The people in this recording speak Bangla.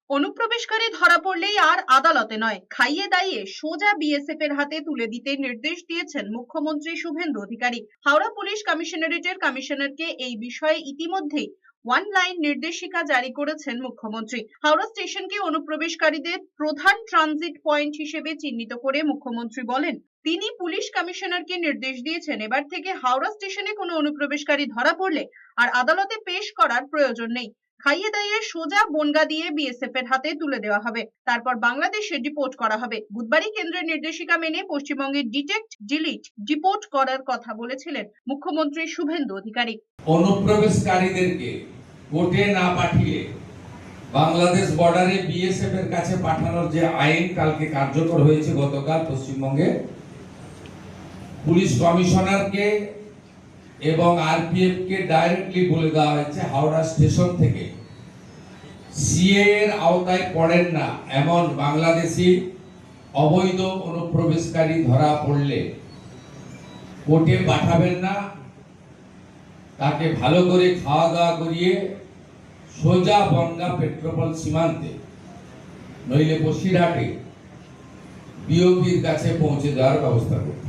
অনুপ্রবেশকারী ধরা পড়লেই আর আদালতে নয়, খাইয়ে দাইয়ে সোজা বিএসএফ এর হাতে তুলে দিতে নির্দেশ দিয়েছেন মুখ্যমন্ত্রী শুভেন্দু অধিকারী। হাওড়া পুলিশ কমিশনারেটের কমিশনারকে এই বিষয়ে ইতিমধ্যেই ওয়ান লাইন নির্দেশিকা জারি করেছেন মুখ্যমন্ত্রী। হাওড়া স্টেশনকে অনুপ্রবেশকারীদের প্রধান ট্রানজিট পয়েন্ট হিসেবে চিহ্নিত করে মুখ্যমন্ত্রী বলেন, তিনি পুলিশ কমিশনারকে নির্দেশ দিয়েছেন এবার থেকে হাওড়া স্টেশনে কোনো অনুপ্রবেশকারী ধরা পড়লে আর আদালতে পেশ করার প্রয়োজন নেই। খাইয়ে দাইয়ে সোজা বনগা দিয়ে বিএসএফ এর হাতে তুলে দেওয়া হবে, তারপর বাংলাদেশে ডিপোর্ট করা হবে। বুধবারই কেন্দ্রের নির্দেশিকা মেনে পশ্চিমবঙ্গে ডিটেক্ট ডিলিট ডিপোর্ট করার কথা বলেছিলেন মুখ্যমন্ত্রী শুভেন্দু অধিকারী। অনুপ্রবেশকারীদেরকে কোর্টে না পাঠিয়ে বাংলাদেশ বর্ডারে বিএসএফ এর কাছে পাঠানোর যে আইন কালকে কার্যকর হয়েছে, গতকাল পশ্চিমবঙ্গে পুলিশ কমিশনারকে এবং আরপিএফ কে ডাইরেক্টলি বলে দেওয়া হয়েছে হাওড়া স্টেশন থেকে সিএ এর আওতায় পড়েন না এমন বাংলাদেশি অবৈধ অনুপ্রবেশকারী ধরা পড়লে কোর্টে পাঠাবেন না, তাকে ভালো করে খাওয়া দাওয়া করিয়ে সোজা বনগা পেট্রোপল সীমান্তে নইলে বসিরহাটে বিওপির কাছে পৌঁছে দেওয়ার ব্যবস্থা করতে।